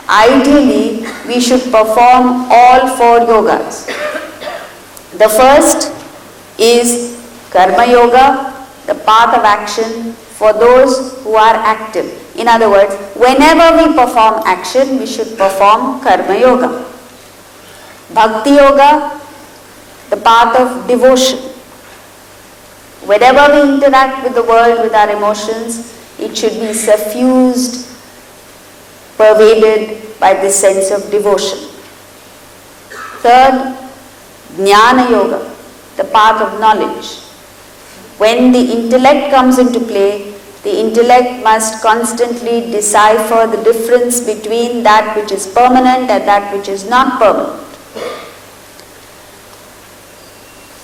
ideally we should perform all 4 yogas. The first is Karma Yoga, the path of action for those who are active. In other words, whenever we perform action, we should perform Karma Yoga. Bhakti Yoga, the path of devotion. Whenever we interact with the world, with our emotions, it should be suffused, pervaded by this sense of devotion. Third, Jnana Yoga, the path of knowledge. When the intellect comes into play, the intellect must constantly decipher the difference between that which is permanent and that which is not permanent.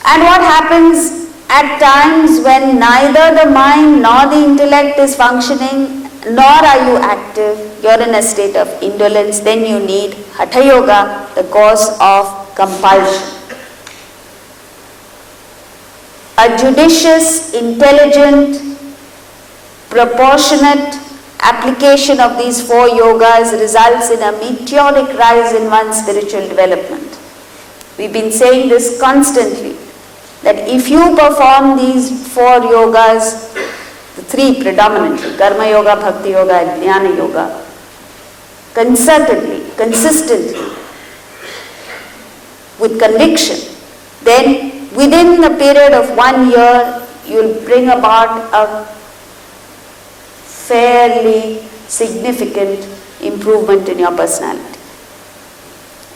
And what happens at times when neither the mind nor the intellect is functioning, nor are you active, you're in a state of indolence, then you need Hatha Yoga, the course of compulsion. A judicious, intelligent, proportionate application of these 4 yogas results in a meteoric rise in one's spiritual development. We've been saying this constantly, that if you perform these 4 yogas, the 3 predominantly, Karma Yoga, Bhakti Yoga and Jnana Yoga, concertedly, consistently, with conviction, then within the period of 1 year, you'll bring about a fairly significant improvement in your personality.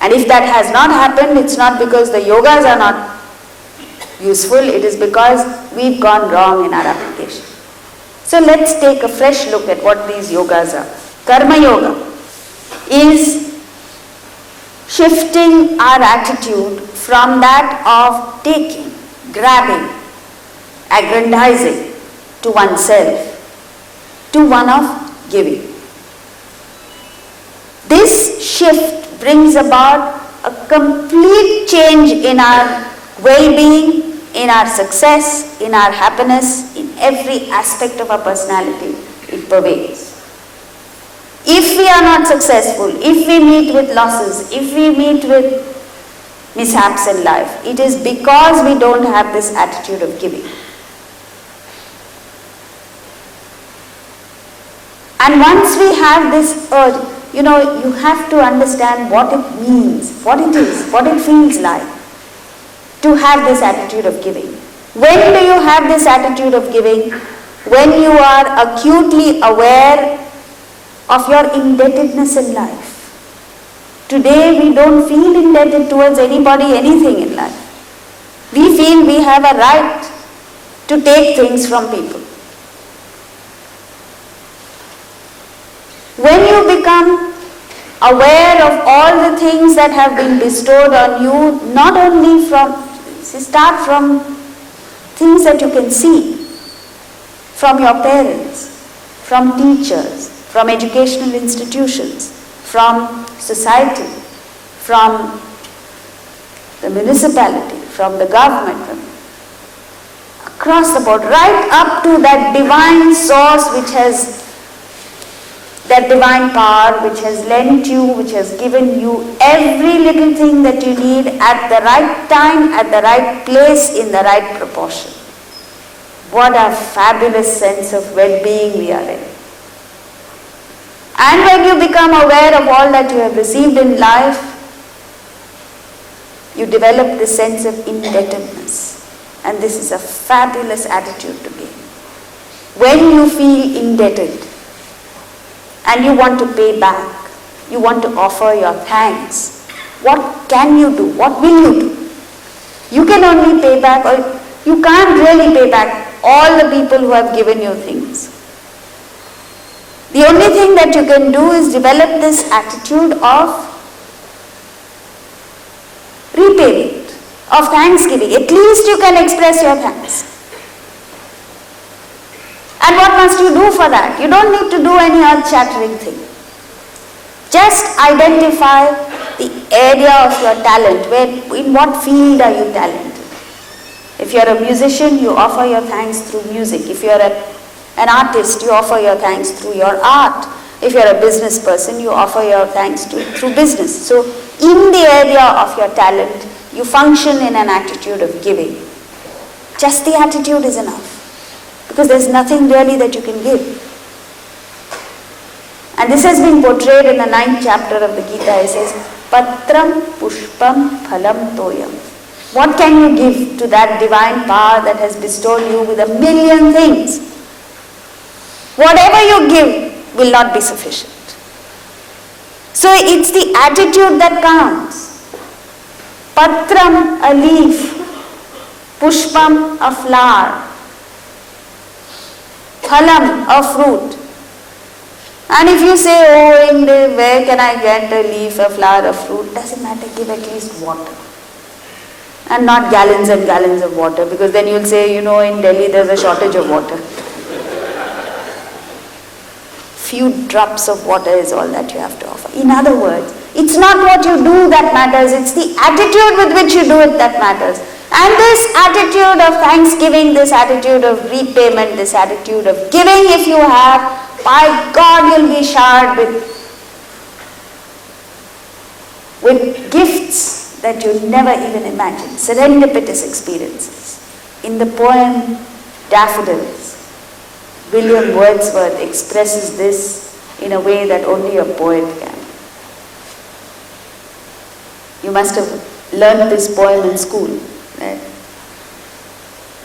And if that has not happened, it's not because the yogas are not useful, it is because we've gone wrong in our application. So let's take a fresh look at what these yogas are. Karma Yoga is shifting our attitude from that of taking, grabbing, aggrandizing to oneself, to one of giving. This shift brings about a complete change in our well-being, in our success, in our happiness, in every aspect of our personality. It pervades. If we are not successful, if we meet with losses, if we meet with mishaps in life, it is because we don't have this attitude of giving. And once we have this urge, you have to understand what it means, what it is, what it feels like to have this attitude of giving. When do you have this attitude of giving? When you are acutely aware of your indebtedness in life. Today we don't feel indebted towards anybody, anything in life. We feel we have a right to take things from people. When you become aware of all the things that have been bestowed on you, not only start from things that you can see, from your parents, from teachers, from educational institutions, from society, from the municipality, from the government, across the board, right up to that divine source that divine power which has lent you, which has given you every little thing that you need at the right time, at the right place, in the right proportion. What a fabulous sense of well-being we are in. And when you become aware of all that you have received in life, you develop this sense of indebtedness. And this is a fabulous attitude to gain. When you feel indebted and you want to pay back, you want to offer your thanks, what can you do? What will you do? You can only pay back, or you can't really pay back all the people who have given you things. The only thing that you can do is develop this attitude of repayment, of thanksgiving. At least you can express your thanks. And what must you do for that? You don't need to do any earth-shattering thing. Just identify the area of your talent. In what field are you talented? If you're a musician, you offer your thanks through music. If you're an artist, you offer your thanks through your art. If you're a business person, you offer your thanks through business. So in the area of your talent, you function in an attitude of giving. Just the attitude is enough, because there's nothing really that you can give. And this has been portrayed in the 9th chapter of the Gita. It says, Patram Pushpam Phalam Toyam. What can you give to that divine power that has bestowed you with 1,000,000 things? Whatever you give will not be sufficient. So it's the attitude that counts. Patram, a leaf. Pushpam, a flower. Phalam, a fruit. And if you say, oh, where can I get a leaf, a flower, a fruit? Doesn't matter, give at least water. And not gallons and gallons of water, because then you'll say, in Delhi there's a shortage of water. Few drops of water is all that you have to offer. In other words, it's not what you do that matters, it's the attitude with which you do it that matters. And this attitude of thanksgiving, this attitude of repayment, this attitude of giving, if you have, by God, you'll be showered with gifts that you never even imagined. Serendipitous experiences. In the poem Daffodils, William Wordsworth expresses this in a way that only a poet can. You must have learned this poem in school, right?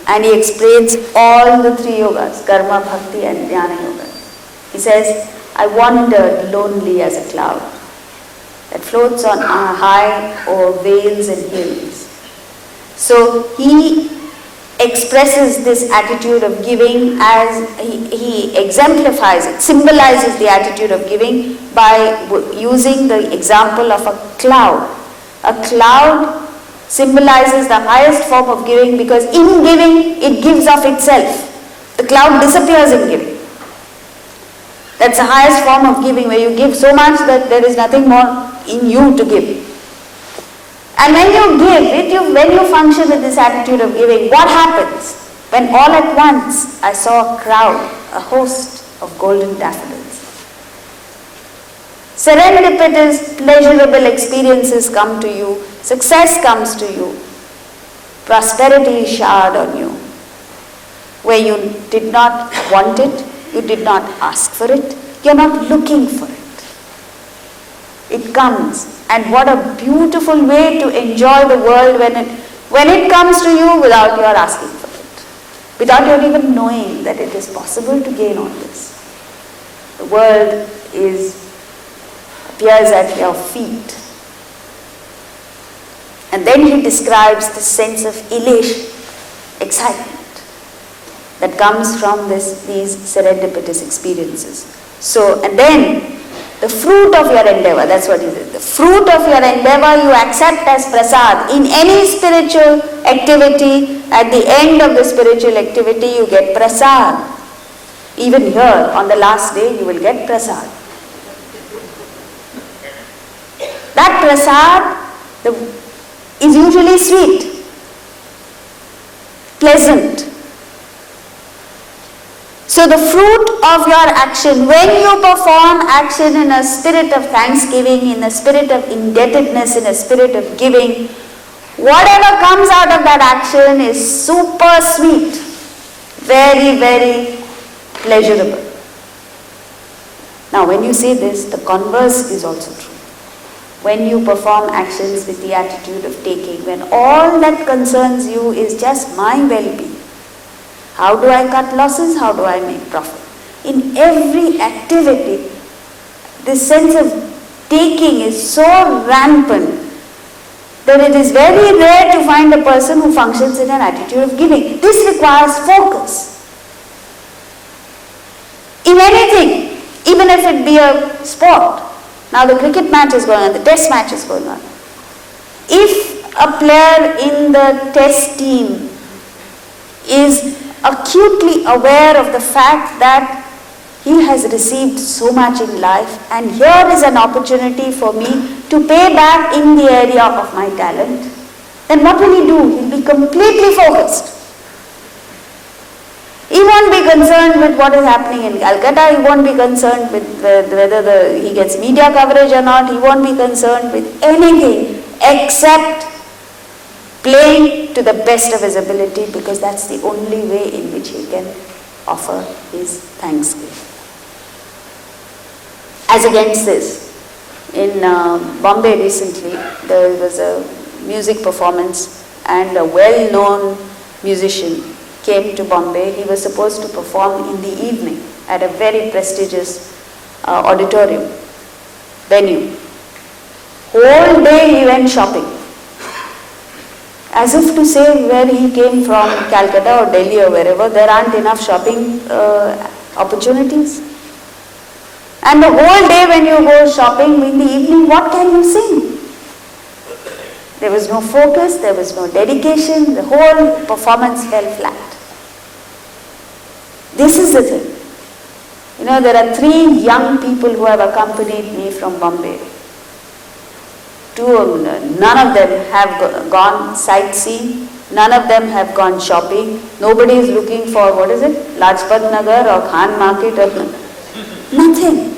And he explains all the 3 yogas, karma, bhakti and jnana yoga. He says, I wandered lonely as a cloud that floats on high over vales and hills. So he expresses this attitude of giving as he exemplifies it, symbolizes the attitude of giving by using the example of a cloud. A cloud symbolizes the highest form of giving, because in giving it gives of itself. The cloud disappears in giving. That's the highest form of giving, where you give so much that there is nothing more in you to give. And when you give, when you function with this attitude of giving, what happens? When all at once I saw a crowd, a host of golden daffodils. Serendipitous, pleasurable experiences come to you, success comes to you, prosperity is showered on you, where you did not want it, you did not ask for it, you're not looking for it. It comes. And what a beautiful way to enjoy the world when it comes to you without your asking for it, without your even knowing that it is possible to gain all this. The world appears at your feet. And then he describes the sense of elation, excitement that comes from these serendipitous experiences. So, and then the fruit of your endeavor, that's what he says. The fruit of your endeavor you accept as prasad. In any spiritual activity, at the end of the spiritual activity, you get prasad. Even here, on the last day, you will get prasad. That prasad is usually sweet, pleasant. So the fruit of your action, when you perform action in a spirit of thanksgiving, in a spirit of indebtedness, in a spirit of giving, whatever comes out of that action is super sweet, very, very pleasurable. Now when you say this, the converse is also true. When you perform actions with the attitude of taking, when all that concerns you is just my well-being, how do I cut losses? How do I make profit? In every activity, this sense of taking is so rampant that it is very rare to find a person who functions in an attitude of giving. This requires focus. In anything, even if it be a sport. Now the cricket match is going on, the test match is going on. If a player in the test team is acutely aware of the fact that he has received so much in life and here is an opportunity for me to pay back in the area of my talent, then what will he do? He'll be completely focused. He won't be concerned with what is happening in Calcutta. He won't be concerned with whether he gets media coverage or not. He won't be concerned with anything except playing to the best of his ability, because that's the only way in which he can offer his thanksgiving. As against this, in Bombay recently, there was a music performance and a well-known musician came to Bombay. He was supposed to perform in the evening at a very prestigious auditorium venue. Whole day he went shopping, as if to say where he came from, Calcutta or Delhi or wherever, there aren't enough shopping opportunities. And the whole day when you go shopping in the evening, what can you sing? There was no focus, there was no dedication, the whole performance fell flat. This is the thing. You know, there are 3 young people who have accompanied me from Bombay. None of them have gone sightseeing, none of them have gone shopping. Nobody is looking for, Lajpat Nagar or Khan Market or nothing.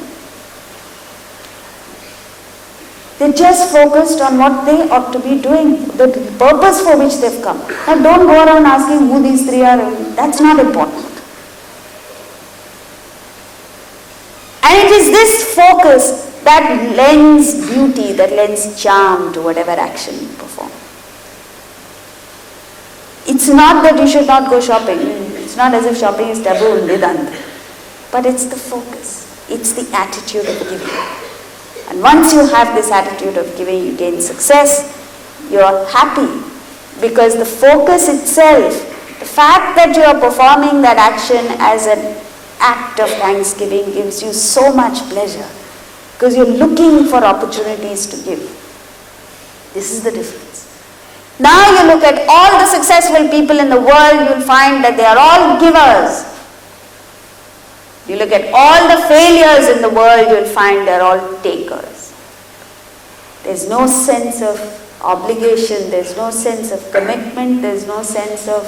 They just focused on what they ought to be doing, the purpose for which they've come. Now don't go around asking who these 3 are, that's not important. And it is this focus that lends beauty, that lends charm to whatever action you perform. It's not that you should not go shopping. It's not as if shopping is taboo in Vedanta. But it's the focus. It's the attitude of giving. And once you have this attitude of giving, you gain success. You're happy because the focus itself, the fact that you are performing that action as an act of thanksgiving gives you so much pleasure, because you're looking for opportunities to give. This is the difference. Now you look at all the successful people in the world, you'll find that they are all givers. You look at all the failures in the world, you'll find they're all takers. There's no sense of obligation, there's no sense of commitment, there's no sense of,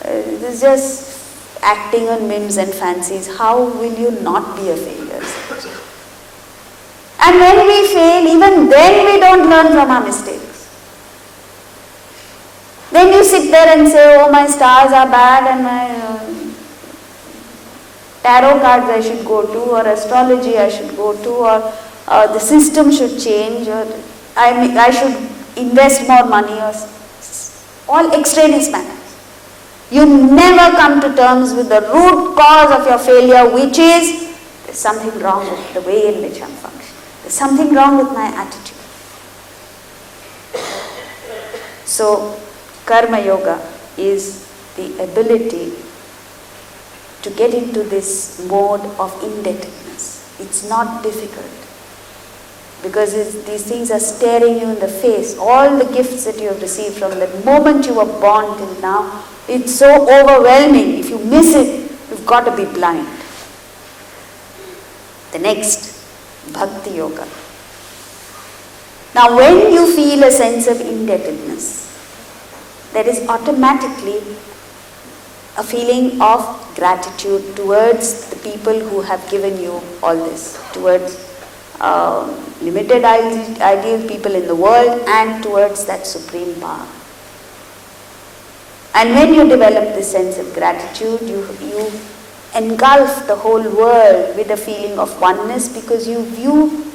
there's just acting on whims and fancies. How will you not be a failure? And when we fail, even then we don't learn from our mistakes. Then you sit there and say, oh, my stars are bad and my tarot cards I should go to, or astrology I should go to, or the system should change, or I should invest more money, or all extraneous matters. You never come to terms with the root cause of your failure, which is, there's something wrong with the way in which I'm functioning. There's something wrong with my attitude. So, Karma Yoga is the ability to get into this mode of indebtedness. It's not difficult, because these things are staring you in the face. All the gifts that you have received from the moment you were born till now, it's so overwhelming. If you miss it, you've got to be blind. The next, Bhakti Yoga. Now when you feel a sense of indebtedness, there is automatically a feeling of gratitude towards the people who have given you all this, towards limited ideal people in the world, and towards that supreme power. And when you develop this sense of gratitude, you engulf the whole world with a feeling of oneness, because you view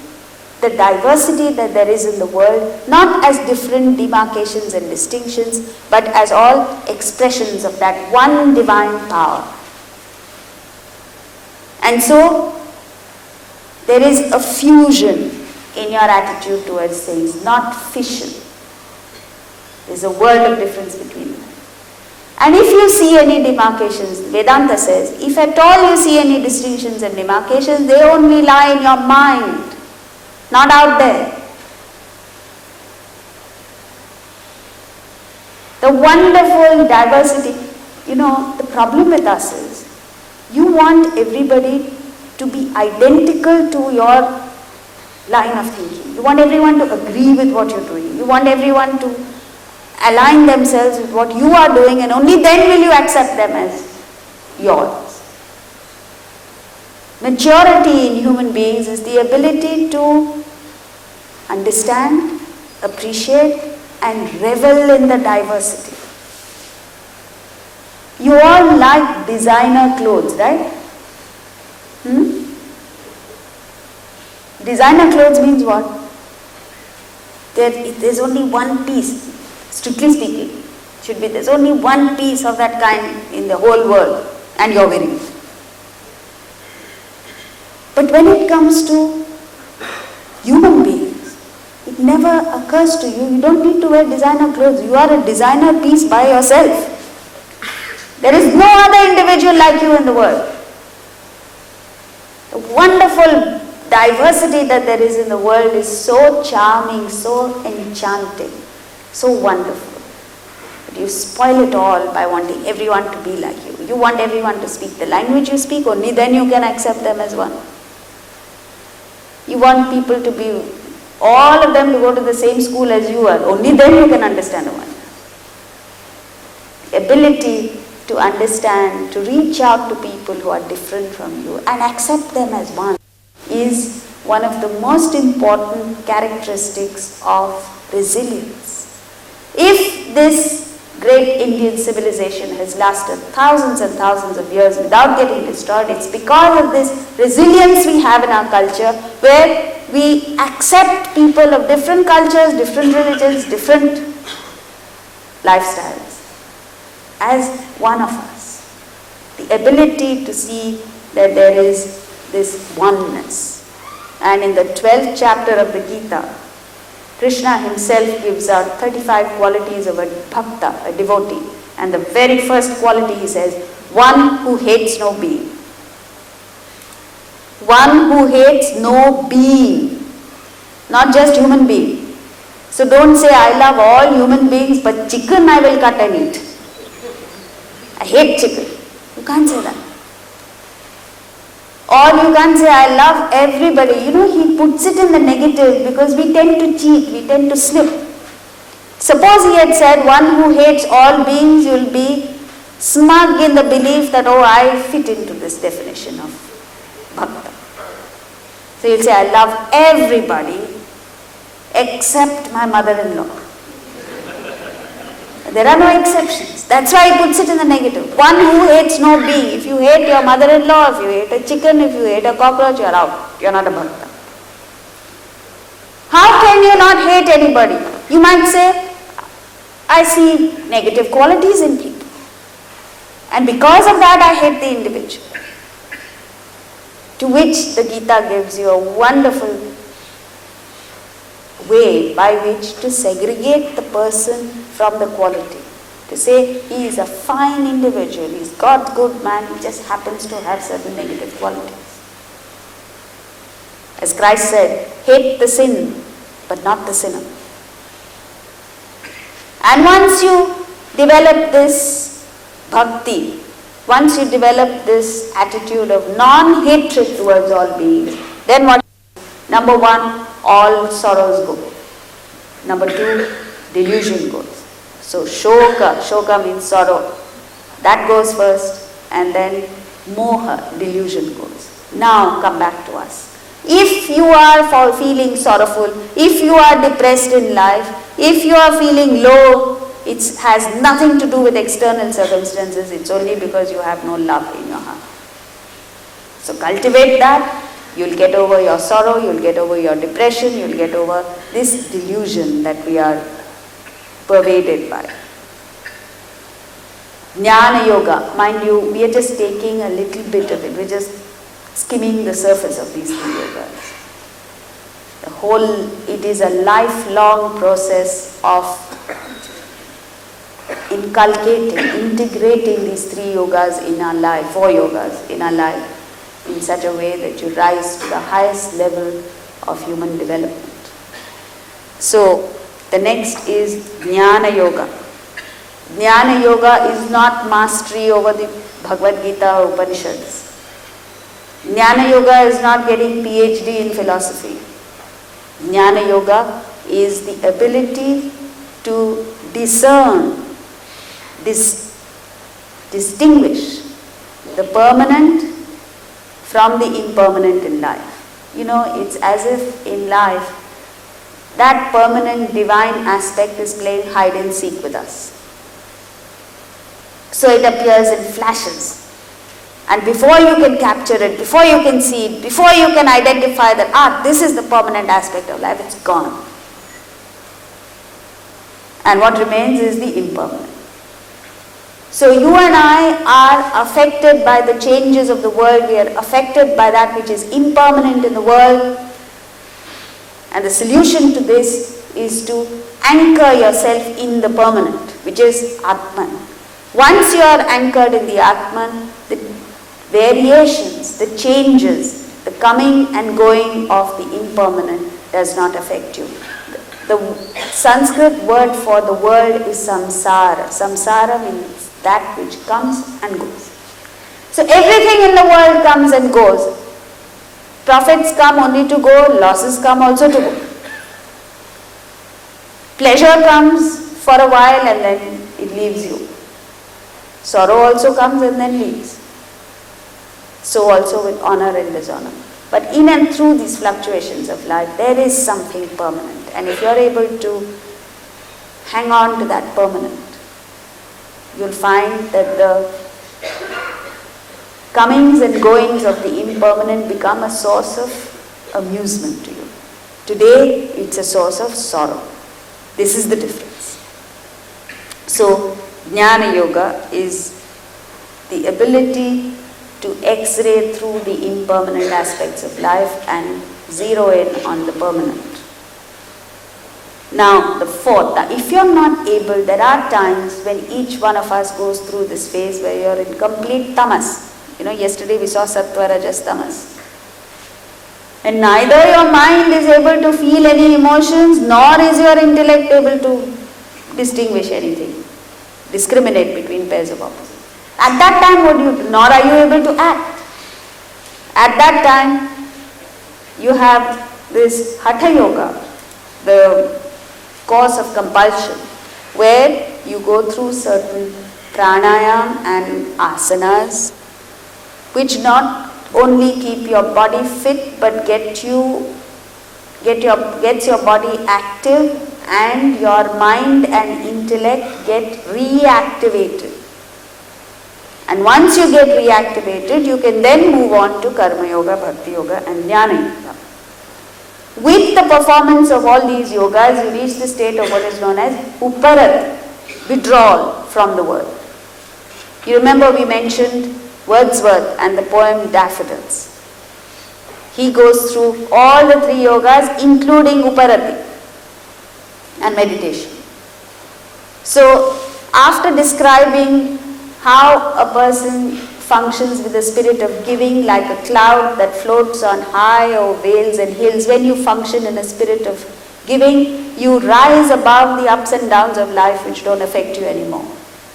the diversity that there is in the world not as different demarcations and distinctions, but as all expressions of that one divine power. And so there is a fusion in your attitude towards things, not fission. There's a world of difference between them. And if you see any demarcations, Vedanta says, if at all you see any distinctions and demarcations, they only lie in your mind, not out there. The wonderful diversity, the problem with us is, you want everybody to be identical to your line of thinking. You want everyone to agree with what you're doing. You want everyone to align themselves with what you are doing, and only then will you accept them as yours. Maturity in human beings is the ability to understand, appreciate, and revel in the diversity. You all like designer clothes, right? Designer clothes means what? There's only one piece, strictly speaking. There's only one piece of that kind in the whole world, and you're wearing it. But when it comes to human beings, it never occurs to you, you don't need to wear designer clothes. You are a designer piece by yourself. There is no other individual like you in the world. The wonderful diversity that there is in the world is so charming, so enchanting, so wonderful. But you spoil it all by wanting everyone to be like you. You want everyone to speak the language you speak, only then you can accept them as one. You want people to be, all of them to go to the same school as you are, only then you can understand one. The ability to understand, to reach out to people who are different from you and accept them as one is one of the most important characteristics of resilience. If this great Indian civilization has lasted thousands and thousands of years without getting destroyed, it's because of this resilience we have in our culture, where we accept people of different cultures, different religions, different lifestyles as one of us. The ability to see that there is this oneness. And in the 12th chapter of the Gita, Krishna himself gives out 35 qualities of a bhakta, a devotee. And the very first quality he says, one who hates no being. One who hates no being, not just human being. So don't say, I love all human beings, but chicken I will cut and eat. I hate chicken. You can't say that. Or you can't say, I love everybody. He puts it in the negative because we tend to cheat, we tend to slip. Suppose he had said, one who hates all beings, you'll be smug in the belief that, oh, I fit into this definition of bhakta. So you'll say, I love everybody except my mother-in-law. There are no exceptions. That's why he puts it in the negative. One who hates no being. If you hate your mother-in-law, if you hate a chicken, if you hate a cockroach, you're out. You're not a bhakta. How can you not hate anybody? You might say, I see negative qualities in people. And because of that, I hate the individual. To which the Gita gives you a wonderful way by which to segregate the person from the quality. To say he is a fine individual, he's God's good man, he just happens to have certain negative qualities. As Christ said, hate the sin, but not the sinner. And once you develop this bhakti, once you develop this attitude of non-hatred towards all beings, then what? Number one, all sorrows go. Number two, delusion goes. So shoka means sorrow. That goes first, and then moha, delusion goes. Now come back to us. If you are feeling sorrowful, if you are depressed in life, if you are feeling low, it has nothing to do with external circumstances, it's only because you have no love in your heart. So cultivate that. You'll get over your sorrow, you'll get over your depression, you'll get over this delusion that we are pervaded by. Jnana yoga, mind you, we are just taking a little bit of it, we're just skimming the surface of these three yogas. It is a lifelong process of inculcating, integrating these three yogas in our life, 4 yogas in our life, in such a way that you rise to the highest level of human development. So, the next is jnana yoga. Jnana yoga is not mastery over the Bhagavad Gita or Upanishads. Jnana yoga is not getting PhD in philosophy. Jnana yoga is the ability to discern, distinguish the permanent from the impermanent in life. It's as if in life, that permanent divine aspect is playing hide and seek with us. So it appears in flashes. And before you can capture it, before you can see it, before you can identify that, this is the permanent aspect of life, it's gone. And what remains is the impermanent. So you and I are affected by the changes of the world. We are affected by that which is impermanent in the world. And the solution to this is to anchor yourself in the permanent, which is Atman. Once you are anchored in the Atman, the variations, the changes, the coming and going of the impermanent does not affect you. The Sanskrit word for the world is samsara. Samsara means that which comes and goes. So everything in the world comes and goes. Profits come only to go, losses come also to go. Pleasure comes for a while and then it leaves you. Sorrow also comes and then leaves. So also with honor and dishonor. But in and through these fluctuations of life, there is something permanent. And if you are able to hang on to that permanent, you'll find that the comings and goings of the impermanent become a source of amusement to you. Today, it's a source of sorrow. This is the difference. So, Jnana Yoga is the ability to X-ray through the impermanent aspects of life and zero in on the permanent. Now, the fourth, if you're not able, there are times when each one of us goes through this phase where you're in complete tamas. Yesterday we saw sattva, rajas, tamas. And neither your mind is able to feel any emotions, nor is your intellect able to distinguish anything, discriminate between pairs of opposites. At that time, what do you do? Nor are you able to act. At that time, you have this Hatha Yoga, the course of compulsion, where you go through certain pranayam and asanas, which not only keep your body fit, but gets your body active, and your mind and intellect get reactivated. And once you get reactivated, you can then move on to Karma Yoga, Bhakti Yoga and Jnana Yoga. With the performance of all these yogas, you reach the state of what is known as uparati, withdrawal from the world. You remember we mentioned Wordsworth and the poem Daffodils. He goes through all the three yogas, including uparati and meditation. So, after describing how a person functions with the spirit of giving like a cloud that floats on high over vales and hills, when you function in a spirit of giving, you rise above the ups and downs of life which don't affect you anymore.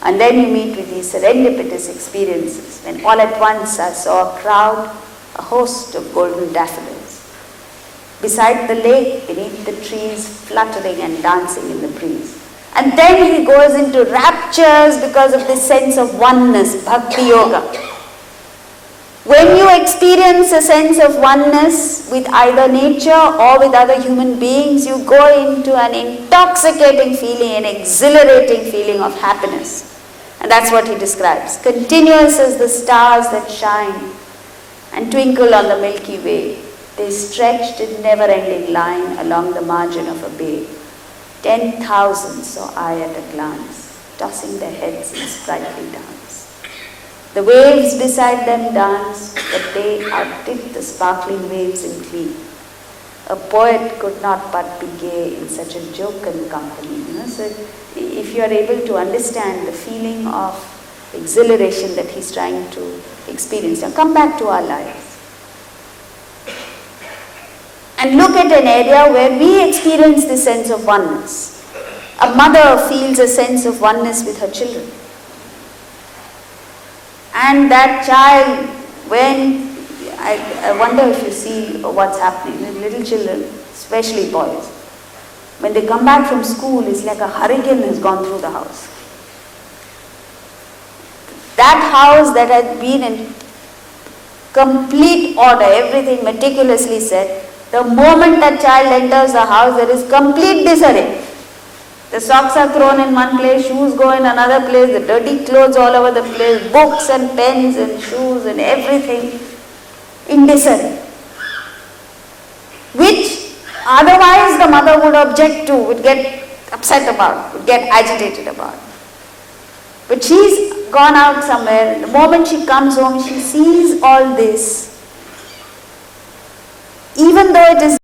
And then you meet with these serendipitous experiences, when all at once I saw a crowd, a host of golden daffodils. Beside the lake, beneath the trees, fluttering and dancing in the breeze. And then he goes into raptures because of this sense of oneness, Bhakti Yoga. When you experience a sense of oneness with either nature or with other human beings, you go into an intoxicating feeling, an exhilarating feeling of happiness. And that's what he describes. Continuous as the stars that shine and twinkle on the Milky Way, they stretched in never-ending line along the margin of a bay. 10,000 saw I at a glance, tossing their heads in sprightly dance. The waves beside them danced, but they outdid the sparkling waves in glee. A poet could not but be gay in such a jocund company. So if you are able to understand the feeling of exhilaration that he's trying to experience, now come back to our lives. And look at an area where we experience this sense of oneness. A mother feels a sense of oneness with her children. And that child, when, I wonder if you see what's happening with little children, especially boys. When they come back from school, it's like a hurricane has gone through the house. that house that had been in complete order, everything meticulously set, the moment that child enters the house, there is complete disarray. The socks are thrown in one place, shoes go in another place, the dirty clothes all over the place, books and pens and shoes and everything in disarray. Which otherwise the mother would object to, would get upset about, would get agitated about. But she's gone out somewhere. The moment she comes home, she sees all this. Even though it is